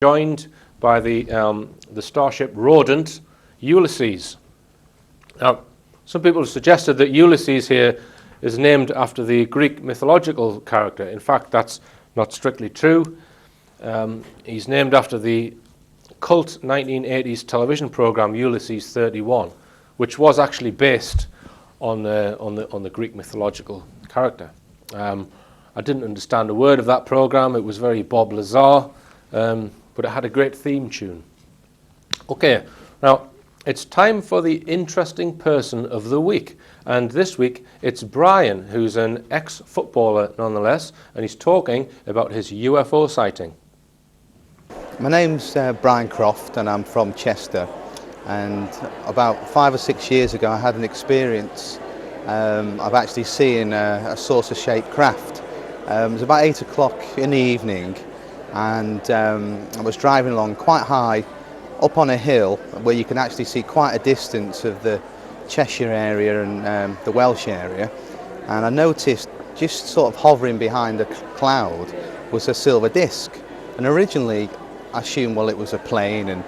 Joined by the starship rodent Ulysses. Now, some people have suggested that Ulysses here is named after the Greek mythological character. In fact, that's not strictly true. He's named after the cult 1980s television program Ulysses 31, which was actually based on the Greek mythological character. I didn't understand a word of that program. It was very Bob Lazar. But it had a great theme tune. Okay, now it's time for the interesting person of the week. And this week it's Brian, who's an ex-footballer nonetheless, and he's talking about his UFO sighting. My name's Brian Croft and I'm from Chester. And about 5 or 6 years ago I had an experience of actually seeing a saucer-shaped craft. It was about 8 o'clock in the evening. And I was driving along quite high up on a hill where you can actually see quite a distance of the Cheshire area and the Welsh area, and I noticed just sort of hovering behind a cloud was a silver disc, and originally I assumed, well, it was a plane,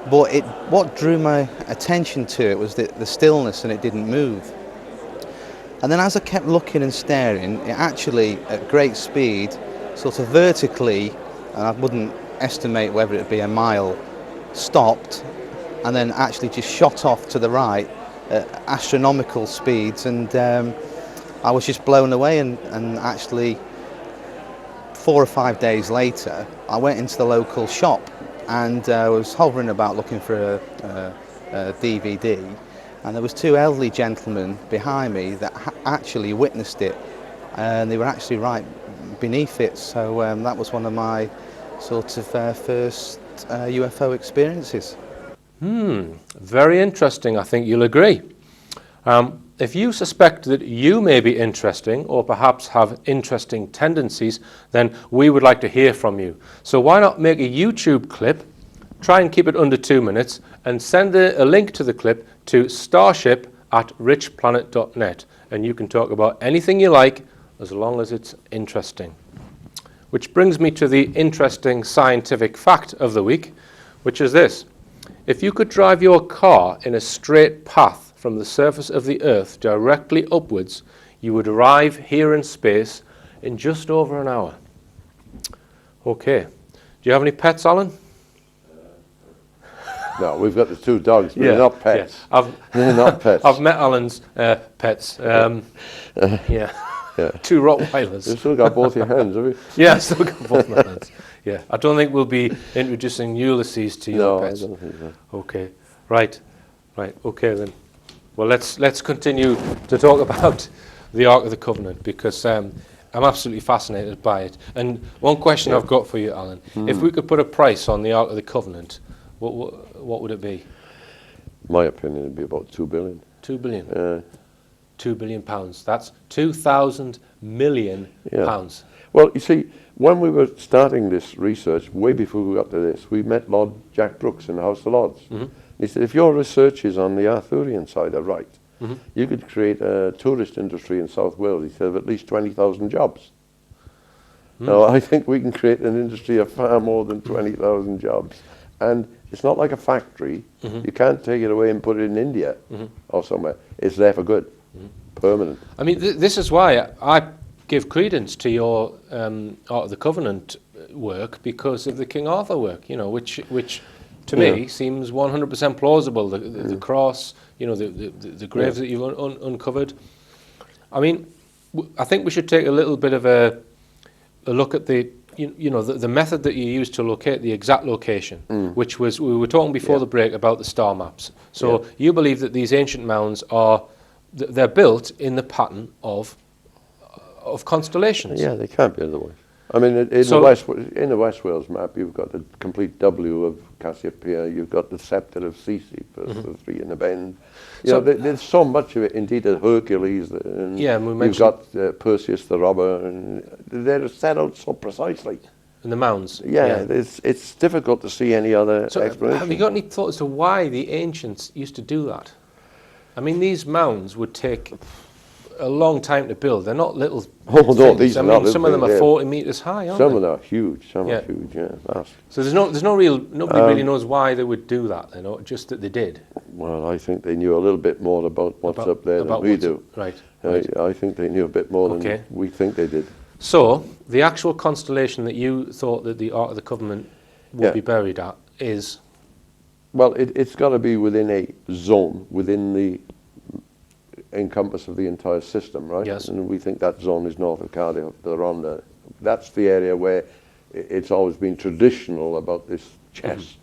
but what drew my attention to it was the stillness, and it didn't move. And then as I kept looking and staring, it actually at great speed sort of vertically, and I wouldn't estimate whether it would be a mile, stopped and then actually just shot off to the right at astronomical speeds, and I was just blown away. And actually 4 or 5 days later I went into the local shop and I was hovering about looking for a DVD, and there was 2 elderly gentlemen behind me that actually witnessed it, and they were actually right beneath it. So that was one of my sort of first UFO experiences. Very interesting, I think you'll agree. If you suspect that you may be interesting or perhaps have interesting tendencies, then we would like to hear from you. So why not make a YouTube clip, try and keep it under 2 minutes, and send a link to the clip to starship@richplanet.net, and you can talk about anything you like as long as it's interesting. Which brings me to the interesting scientific fact of the week, which is this. If you could drive your car in a straight path from the surface of the Earth directly upwards, you would arrive here in space in just over an hour. Okay. Do you have any pets, Alan? No, we've got the 2 dogs, but they're not pets. Yeah. They're not pets. I've met Alan's pets. Yeah. 2 Rottweilers. You've still got both your hands, have you? Yeah, I've still got both my hands. Yeah, I don't think we'll be introducing Ulysses to your pets. No, I don't think so. Okay, right, okay then. Well, let's continue to talk about the Ark of the Covenant, because I'm absolutely fascinated by it. And one question I've got for you, Alan, if we could put a price on the Ark of the Covenant, what would it be? My opinion would be about 2 billion. 2 billion? 2 billion pounds. That's 2,000 million pounds. Well, you see, when we were starting this research, way before we got to this, we met Lord Jack Brooks in the House of Lords. He said, if your research is on the Arthurian side are right, you could create a tourist industry in South Wales, he said, of at least 20,000 jobs. Now, I think we can create an industry of far more than 20,000 jobs. And it's not like a factory. You can't take it away and put it in India or somewhere. It's there for good. Permanent. I mean, this is why I give credence to your Ark of the Covenant work, because of the King Arthur work, you know, which to me seems 100% plausible. The cross, you know, the graves that you've uncovered. I mean, I think we should take a little bit of a look at the method that you used to locate the exact location, which was, we were talking before the break about the star maps. So you believe that these ancient mounds they're built in the pattern of constellations. Yeah, they can't be otherwise. I mean, in the West Wales map, you've got the complete W of Cassiopeia, you've got the scepter of Sisi for 3 in the bend. You know, there's so much of it, indeed, of Hercules, and you've got Perseus the robber, and they're set out so precisely. In the mounds? Yeah. It's difficult to see any other explanation. Have you got any thoughts as to why the ancients used to do that? I mean, these mounds would take a long time to build. They're not little Oh, no, things. these I are mean, not little some of them things, are yeah. 40 metres high, aren't Some they? of them are huge, some Yeah. are huge, yeah, vast. So there's no real, nobody really knows why they would do that, you know, just that they did. Well, I think they knew a little bit more about what's About- up there than about we what's do. up- right, right. I think they knew a bit more Okay. than we think they did. So the actual constellation that you thought that the Ark of the Covenant would Yeah. be buried at is, Well, it's got to be within a zone, within the encompass of the entire system, right? Yes. And we think that zone is north of Cardiff, the Rhondda. That's the area where it's always been traditional about this chest.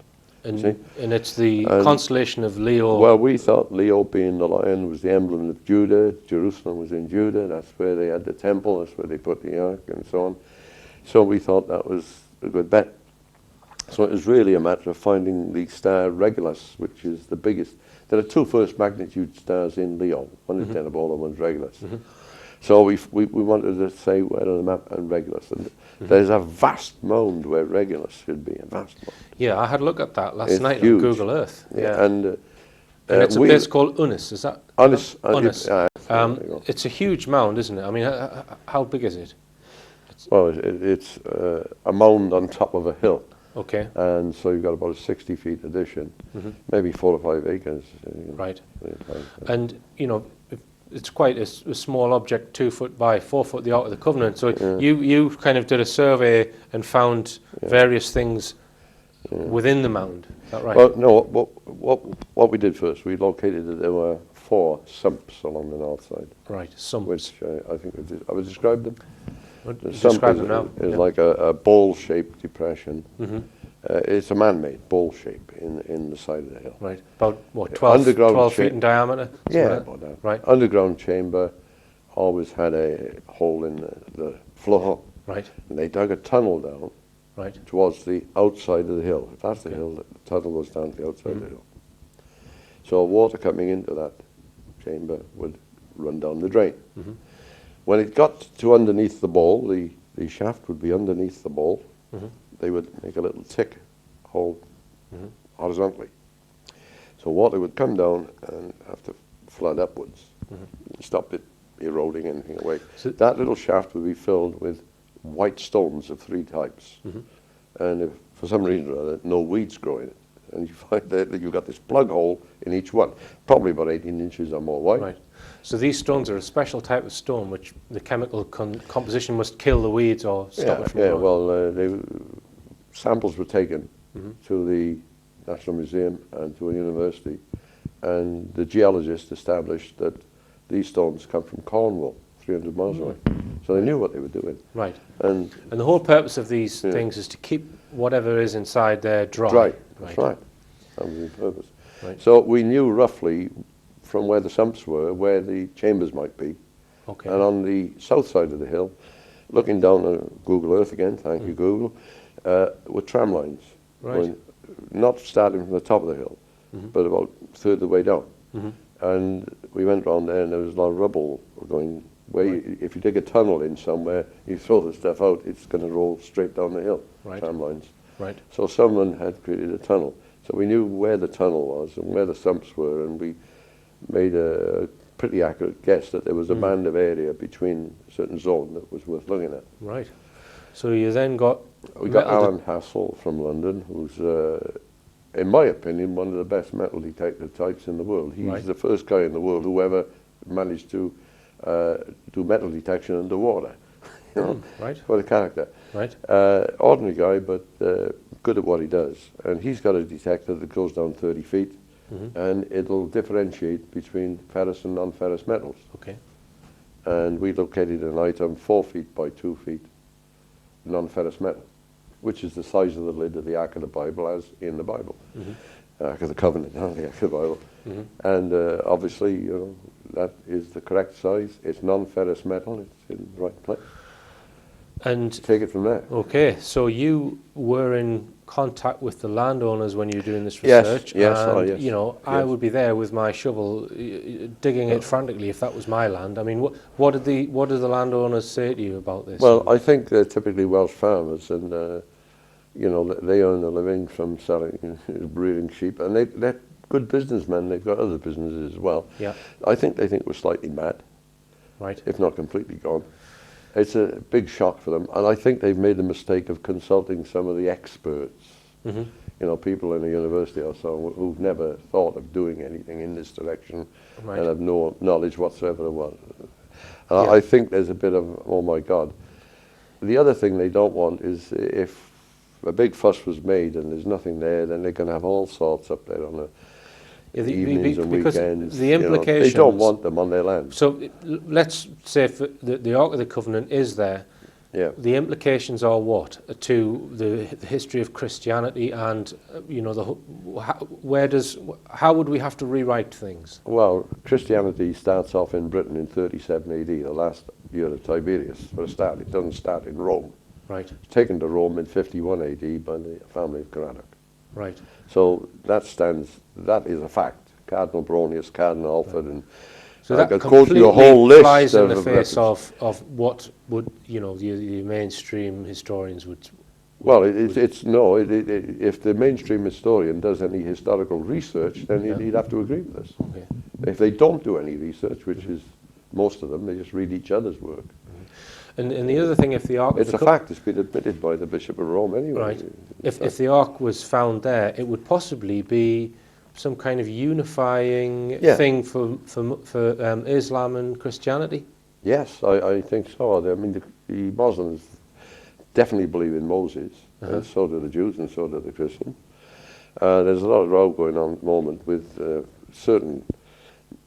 See? and it's the And- constellation of Leo. Well, we thought Leo, being the lion, was the emblem of Judah. Jerusalem was in Judah. That's where they had the temple. That's where they put the ark and so on. So we thought that was a good bet. So it was really a matter of finding the star Regulus, which is the biggest. There are two first magnitude stars in Leo. One is Denebola, one's Regulus. So we wanted to say where on the map and Regulus. And there's a vast mound where Regulus should be, a vast mound. Yeah, I had a look at that last It's night huge. on Google Earth. Yeah. And And it's a place called Unis, is that? Unis. Unis. There you go. It's a huge mound, isn't it? I mean, how big is it? Well, it's a mound on top of a hill. Okay, And so you've got about a 60 feet addition, maybe 4 or 5 acres. right. And, you know, it's quite a small object, 2 foot by 4 foot, the Ark of the Covenant. So you kind of did a survey and found various things within the mound. Is that right? Well, no, what we did first, we located that there were 4 sumps along the north side, Right, some. which I think I would describe them. The Describe sump them now. is Yeah. like a bowl-shaped depression. It's a man-made bowl shape in the side of the hill. Right, about what, 12, Underground 12 feet shape. in diameter? Something Yeah, like that? about that. Right, Underground chamber always had a hole in the floor, right, and they dug a tunnel down right. towards the outside of the hill. If that's the hill, the tunnel goes down to the outside of the hill. So water coming into that chamber would run down the drain. When it got to underneath the bowl, the shaft would be underneath the bowl. They would make a little tick hole horizontally. So water would come down and have to flood upwards, stop it eroding anything away. So- That little shaft would be filled with white stones of 3 types. And if for some reason or other no weeds grow in it, and you find that you've got this plug hole in each one, probably about 18 inches or more wide. Right. So these stones are a special type of stone which the chemical composition must kill the weeds or stop it from Yeah, growing. well, samples were taken to the National Museum and to a university, and the geologist established that these stones come from Cornwall, 300 miles away. So they knew what they were doing. Right. And And the whole purpose of these things is to keep whatever is inside there dry. dry, that's right. That was the purpose. Right. So we knew roughly from where the sumps were, where the chambers might be. Okay. And on the south side of the hill, looking down at Google Earth again, thank you Google, were tram lines. Right. Going, not starting from the top of the hill, but about a third of the way down. And we went round there and there was a lot of rubble going where if you dig a tunnel in somewhere, you throw the stuff out, it's going to roll straight down the hill, Right. tram lines. Right. So someone had created a tunnel. So we knew where the tunnel was and where the sumps were, and we made a pretty accurate guess that there was a band of area between a certain zone that was worth looking at. Right. So you then got We got metal Alan Hassel from London, who's, in my opinion, one of the best metal detector types in the world. He's Right. the first guy in the world who ever managed to do metal detection underwater. You know, right. what a character. Right. Ordinary guy, but good at what he does. And he's got a detector that goes down 30 feet, and it'll differentiate between ferrous and non-ferrous metals. Okay. And we located an item 4 feet by 2 feet, non-ferrous metal, which is the size of the lid of the Ark of the Bible, as in the Bible. Ark of the Covenant, not the Ark of the Bible. And obviously, you know, that is the correct size. It's non-ferrous metal. It's in the right place. And Take it from there. okay, so you were in contact with the landowners when you were doing this Yes, research. yes, and, oh, yes, you know, I yes. would be there with my shovel, digging it frantically if that was my land. I mean, what did the landowners say to you about this? Well, I think they're typically Welsh farmers, and you know, they earn a living from selling, breeding sheep, and they're good businessmen. They've got other businesses as well. Yeah. I think they think we're slightly mad, Right. if not completely gone. It's a big shock for them, and I think they've made the mistake of consulting some of the experts. Mm-hmm. You know, people in a university or so who've never thought of doing anything in this direction Right. and have no knowledge whatsoever of what. Yeah. I think there's a bit of, oh my God. The other thing they don't want is if a big fuss was made and there's nothing there, then they're going to have all sorts up there on the evenings and because weekends. the you know. implications. They don't want them on their land. So let's say if the Ark of the Covenant is there, Yeah. the implications are what to the history of Christianity, and how would we have to rewrite things? Well, Christianity starts off in Britain in 37 AD, the last year of Tiberius. For a start, it doesn't start in Rome. Right. It's taken to Rome in 51 AD by the family of Cranach. Right. So that is a fact. Cardinal Bronius, Cardinal Alfred, and So I that could quote you completely a whole list flies in the of face records. of what would the mainstream historians would. Well, if the mainstream historian does any historical research, then Yeah. he'd have to agree with us. Okay. If they don't do any research, which is most of them, they just read each other's work. And the other thing, if the Ark, It's a fact. It's been admitted by the Bishop of Rome anyway. right, if the Ark was found there, it would possibly be some kind of unifying Yeah. thing for Islam and Christianity. Yes, I think so. I mean, the Muslims definitely believe in Moses. So do the Jews and so do the Christians. There's a lot of row going on at the moment with certain,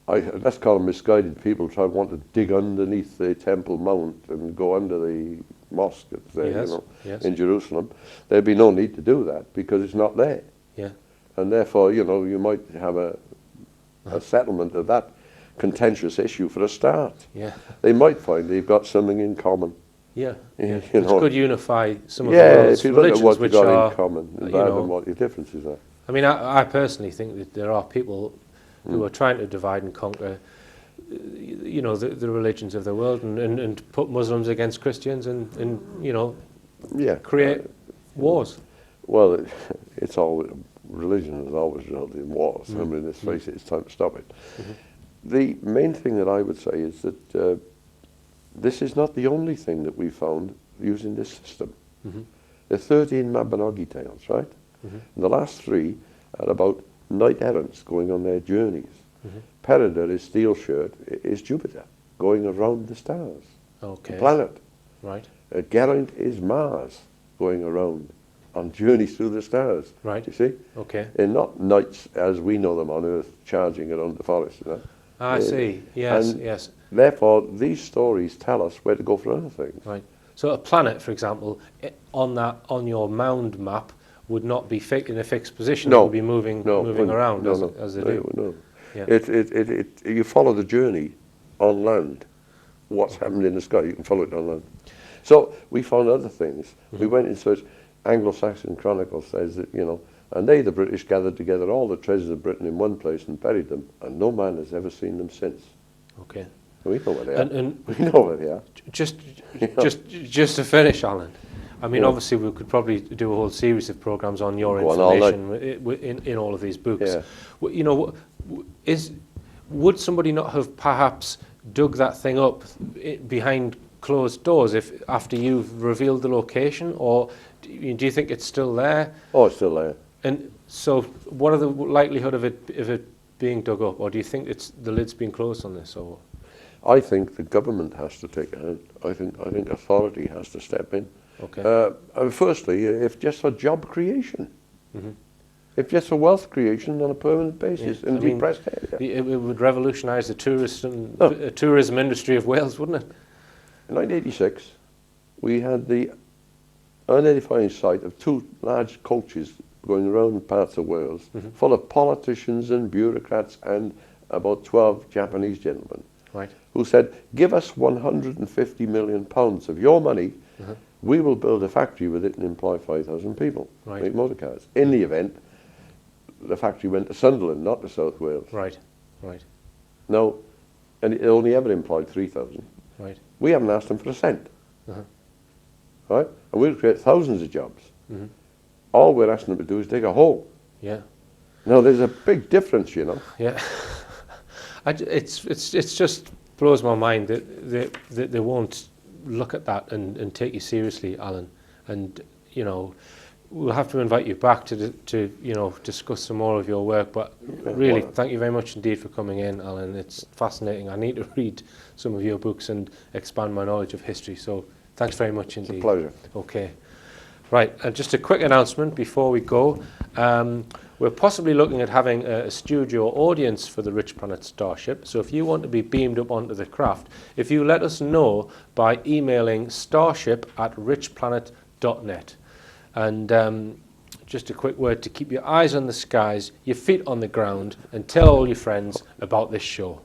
let's call them misguided people, want to dig underneath the Temple Mount and go under the mosque there, Yes, yes. in Jerusalem. There'd be no need to do that because it's not there. Yeah. And therefore, you might have a settlement of that contentious issue for a start. Yeah. They might find they've got something in common. Yeah. You Yeah. know. Which could unify some of the Yeah, world's if you look at religions, what you've which got are, in common, you rather know, than what your differences are. I mean, I personally think that there are people who are trying to divide and conquer, the religions of the world and put Muslims against Christians and Yeah. create wars. Well, it's always, religion has always resulted in wars. I mean, let's face it, it's time to stop it. The main thing that I would say is that this is not the only thing that we found using this system. There are 13 Mabinogi tales, right? And the last 3 are about knight errants going on their journeys. Peredur, his steel shirt, is Jupiter, going around the stars, Okay. the planet. Right. Geraint is Mars, going around on journeys through the stars. Right. You see? Okay. And not knights as we know them on Earth, charging around the forest. I see. Yes. and Yes. Therefore, these stories tell us where to go for other things. Right. So a planet, for example, on your mound map would not be in a fixed position. No. It would be moving around as they do. No. Yeah. You follow the journey on land. What's happened in the sky, you can follow it on land. So we found other things. We went in search. Anglo-Saxon Chronicle says that, and they, the British, gathered together all the treasures of Britain in one place and buried them, and no man has ever seen them since. Okay. We know where they are. And We know where they are. just to finish, Alan. I mean, Yeah. obviously, we could probably do a whole series of programs on your Go on all information in all of these books. Yeah. Would somebody not have perhaps dug that thing up behind closed doors after you've revealed the location, or do you think it's still there? Oh, it's still there. And so, what are the likelihood of it being dug up, or do you think the lid's been closed on this? Or I think the government has to take a hand. I think authority has to step in. okay, Firstly, if just for job creation, if just for wealth creation on a permanent basis in a depressed area. it would revolutionise the tourism industry of Wales, wouldn't it? In 1986, we had the unedifying sight of 2 large coaches going around parts of Wales, full of politicians and bureaucrats and about 12 Japanese gentlemen, Right. who said, give us 150 million pounds of your money, we will build a factory with it and employ 5,000 people, Right. make motor cars. In the event, the factory went to Sunderland, not to South Wales. Right. Right. Now, and it only ever employed 3,000. Right. We haven't asked them for a cent. Right? And we'll create thousands of jobs. All we're asking them to do is dig a hole. Yeah. Now, there's a big difference, Yeah. It's just blows my mind that they won't look at that and take you seriously, Alan. And you know, we'll have to invite you back to you know, discuss some more of your work. But really, thank you very much indeed for coming in, Alan. It's fascinating. I need to read some of your books and expand my knowledge of history. So thanks very much indeed. It's a pleasure. Okay. Right, and just a quick announcement before we go. We're possibly looking at having a studio audience for the Rich Planet Starship. So if you want to be beamed up onto the craft, if you let us know by emailing starship@richplanet.net. And just a quick word to keep your eyes on the skies, your feet on the ground, and tell all your friends about this show.